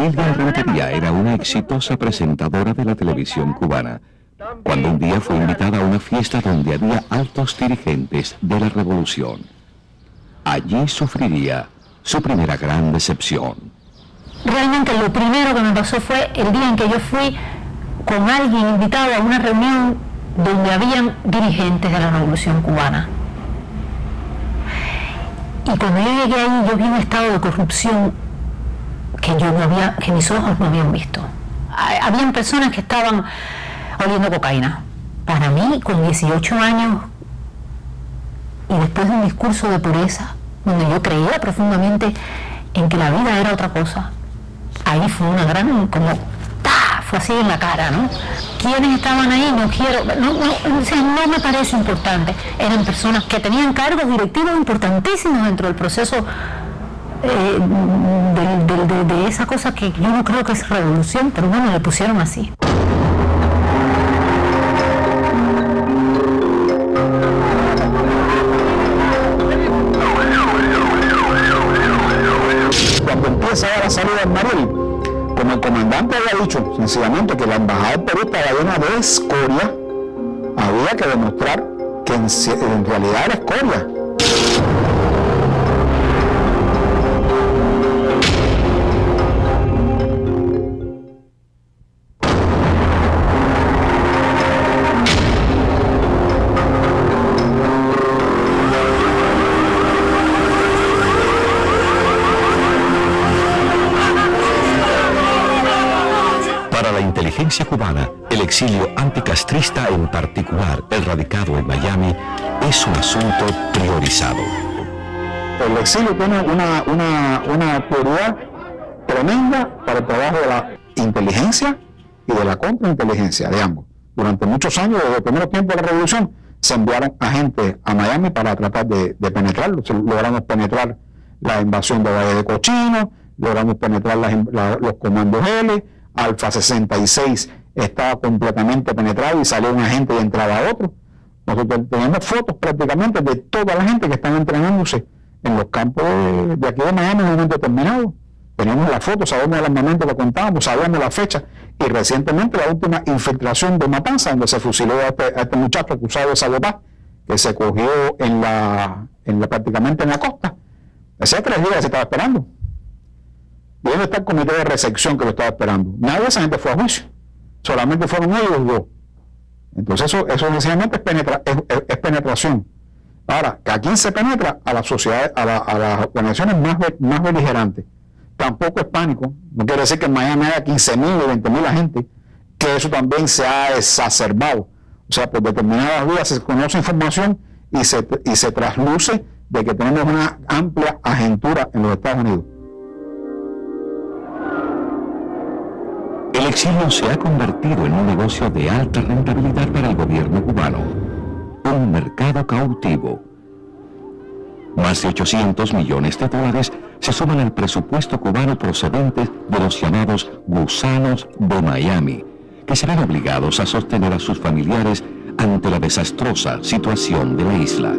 Lilia Rentería era una exitosa presentadora de la televisión cubana, cuando un día fue invitada a una fiesta donde había altos dirigentes de la revolución. Allí sufriría su primera gran decepción. Realmente lo primero que me pasó fue el día en que yo fui con alguien invitado a una reunión donde habían dirigentes de la revolución cubana. Y cuando yo llegué ahí, yo vi un estado de corrupción que mis ojos no habían visto. Habían personas que estaban oliendo cocaína. Para mí, con 18 años, y después de un discurso de pureza, donde yo creía profundamente en que la vida era otra cosa, ahí fue una gran, fue así en la cara, ¿no? ¿Quiénes estaban ahí? No me parece importante. Eran personas que tenían cargos directivos importantísimos dentro del proceso de esa cosa que yo no creo que es revolución, pero bueno, le pusieron así. Cuando empieza a la salida del Mariel, como el comandante había dicho, sencillamente que la embajada del Perú estaba llena de escoria, había que demostrar que en realidad era escoria. Cubana, el exilio anticastrista, en particular el radicado en Miami, es un asunto priorizado. El exilio tiene una prioridad tremenda para el trabajo de la inteligencia y de la contrainteligencia de ambos. Durante muchos años, desde el primer tiempo de la revolución, se enviaron agentes a Miami para tratar de penetrarlo. Logramos penetrar la invasión de Valle de Cochino, logramos penetrar los comandos L. Alfa 66 estaba completamente penetrado y salió un agente y entraba otro. Nosotros tenemos fotos prácticamente de toda la gente que están entrenándose en los campos de aquí de Miami en un momento determinado. Tenemos las fotos, sabemos el armamento que contábamos, sabemos la fecha, y recientemente la última infiltración de Matanza, donde se fusiló a este muchacho acusado de sabotaje, que se cogió prácticamente en la costa. Hacía 3 días se estaba esperando. ¿Y dónde está el comité de recepción que lo estaba esperando? Nadie de esa gente fue a juicio. Solamente fueron ellos 2. Entonces eso sencillamente es penetración. Ahora, ¿a quién se penetra? A las sociedades, a las organizaciones más beligerantes. Tampoco es pánico. No quiere decir que en Miami haya 15.000 o 20.000 agentes, que eso también se ha exacerbado. O sea, por determinadas vías se conoce información y se trasluce de que tenemos una amplia agentura en los Estados Unidos. El exilio se ha convertido en un negocio de alta rentabilidad para el gobierno cubano, un mercado cautivo. Más de 800 millones de dólares se suman al presupuesto cubano procedentes de los llamados gusanos de Miami, que serán obligados a sostener a sus familiares ante la desastrosa situación de la isla.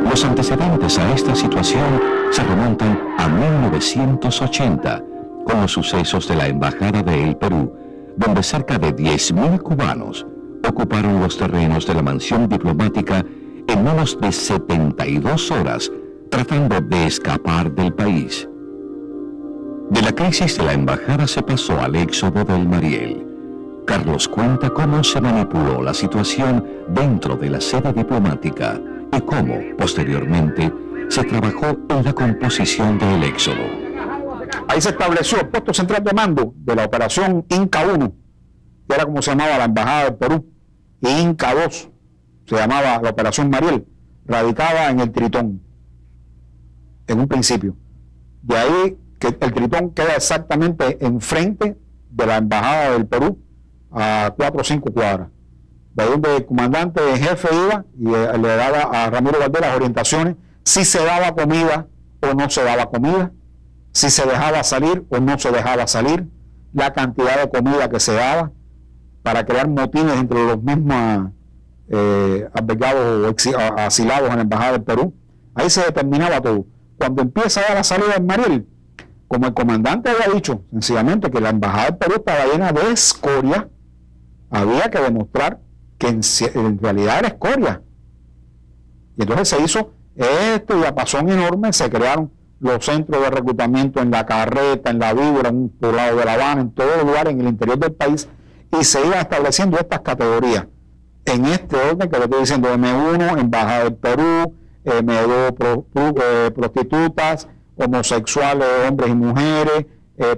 Los antecedentes a esta situación se remontan a 1980, con los sucesos de la Embajada del Perú, donde cerca de 10.000 cubanos ocuparon los terrenos de la mansión diplomática en menos de 72 horas, tratando de escapar del país. De la crisis de la embajada se pasó al éxodo del Mariel. Carlos cuenta cómo se manipuló la situación dentro de la sede diplomática y cómo, posteriormente, se trabajó en la composición del éxodo. Ahí se estableció el puesto central de mando de la operación Inca 1, que era como se llamaba la Embajada del Perú, y Inca 2 se llamaba la operación Mariel, radicada en el Tritón, en un principio. De ahí que el Tritón queda exactamente enfrente de la Embajada del Perú, a 4 o 5 cuadras. De ahí donde el comandante en jefe iba y le daba a Ramiro Valdés las orientaciones, si se daba comida o no se daba comida, si se dejaba salir o no se dejaba salir, la cantidad de comida que se daba, para crear motines entre los mismos albergados o asilados en la Embajada del Perú. Ahí se determinaba todo. Cuando empieza ya la salida del Mariel, como el comandante había dicho sencillamente que la embajada del Perú estaba llena de escoria, había que demostrar que en realidad era escoria. Y entonces se hizo este diapasón enorme, se crearon los centros de reclutamiento en La Carreta, en La Víbora, en un poblado de La Habana, en todos los lugares en el interior del país, y se iban estableciendo estas categorías. En este orden que le estoy diciendo, M1, Embajada del Perú, M2, prostitutas, homosexuales, hombres y mujeres,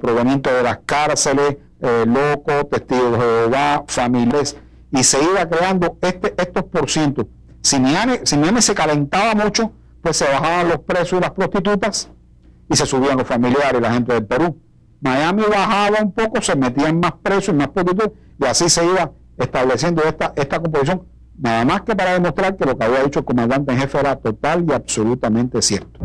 provenientes de las cárceles, locos, testigos de Jehová, familias, y se iba creando estos porcientos. Si Miami se calentaba mucho, pues se bajaban los precios y las prostitutas y se subían los familiares y la gente del Perú. Miami bajaba un poco, se metían más precios y más prostitutas, y así se iba estableciendo esta composición, nada más que para demostrar que lo que había dicho el comandante en jefe era total y absolutamente cierto.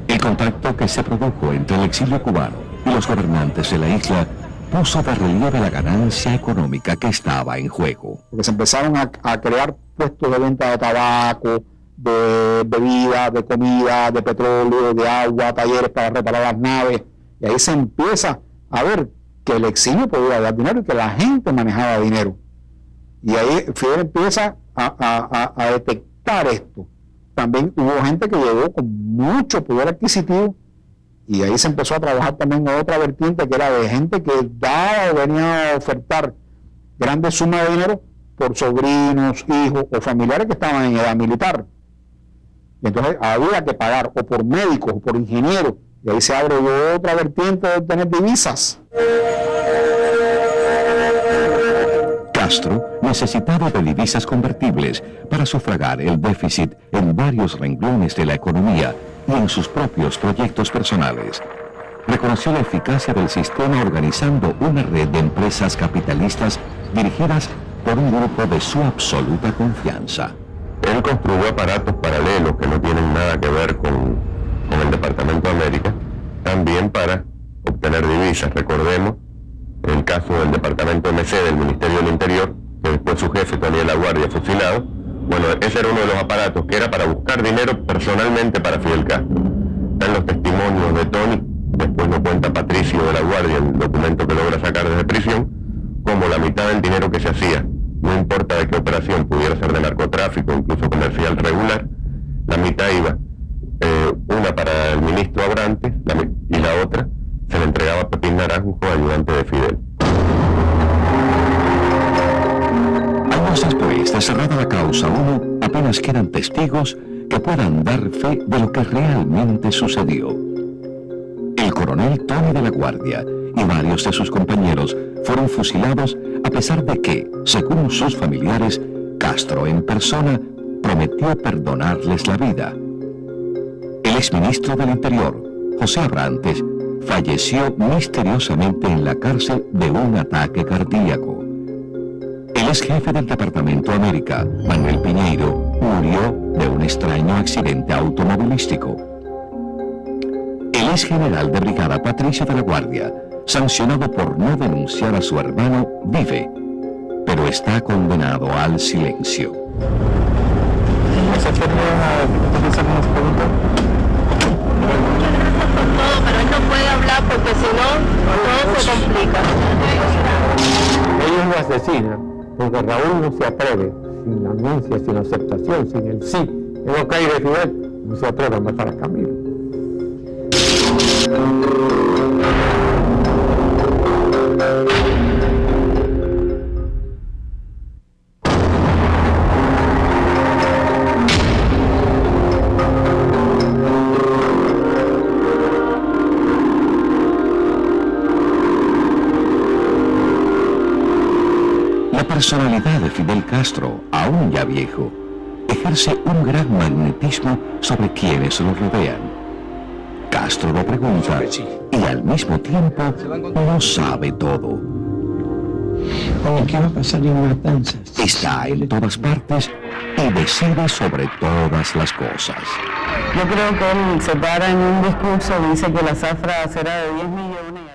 El contacto que se produjo entre el exilio cubano y los gobernantes de la isla puso de relieve la ganancia económica que estaba en juego. Porque se empezaron a crear puestos de venta de tabaco, de bebidas, de comida, de petróleo, de agua, talleres para reparar las naves, y ahí se empieza a ver que el exilio podía dar dinero y que la gente manejaba dinero. Y ahí Fidel empieza a detectar esto. También hubo gente que llegó con mucho poder adquisitivo, y ahí se empezó a trabajar también en otra vertiente, que era de gente que daba o venía a ofertar grandes sumas de dinero por sobrinos, hijos o familiares que estaban en edad militar. Y entonces había que pagar o por médicos o por ingenieros, y ahí se abre otra vertiente de obtener divisas. Castro necesitaba de divisas convertibles para sufragar el déficit en varios renglones de la economía y en sus propios proyectos personales. Reconoció la eficacia del sistema organizando una red de empresas capitalistas dirigidas por un grupo de su absoluta confianza. Él construyó aparatos paralelos que no tienen nada que ver con el Departamento de América, también para obtener divisas. Recordemos el caso del Departamento MC del Ministerio del Interior, que después su jefe, Tony de la Guardia, fusilado. Bueno, ese era uno de los aparatos que era para buscar dinero personalmente para Fidel Castro. Están los testimonios de Tony, después lo cuenta Patricio de la Guardia, el documento que logra sacar desde prisión, como la mitad del dinero que se hacía, no importa de qué operación, pudiera ser de narcotráfico, incluso comercial regular, la mitad iba, una para el ministro Abrantes y la otra se le entregaba a Pepín Naranjo, ayudante de Fidel. Años después de cerrada la causa 1, apenas quedan testigos que puedan dar fe de lo que realmente sucedió. El coronel Tony de la Guardia y varios de sus compañeros fueron fusilados a pesar de que, según sus familiares, Castro en persona prometió perdonarles la vida. El exministro del Interior, José Abrantes, falleció misteriosamente en la cárcel de un ataque cardíaco. El ex jefe del Departamento América, Manuel Piñeiro, murió de un extraño accidente automovilístico. El ex general de brigada Patricio de la Guardia, sancionado por no denunciar a su hermano, vive, pero está condenado al silencio. Pero él no puede hablar porque si no, todo se complica. Ellos lo asesinan porque Raúl no se atreve, sin la anuncia, sin la aceptación, sin el sí, el ok de Fidel, no se atreve a matar a Camilo. La personalidad de Fidel Castro, aún ya viejo, ejerce un gran magnetismo sobre quienes lo rodean. Castro lo pregunta y al mismo tiempo no sabe todo. ¿Qué va a pasar en Matanzas? Está en todas partes y decide sobre todas las cosas. Yo creo que él se para en un discurso, dice que la zafra será de 10 millones.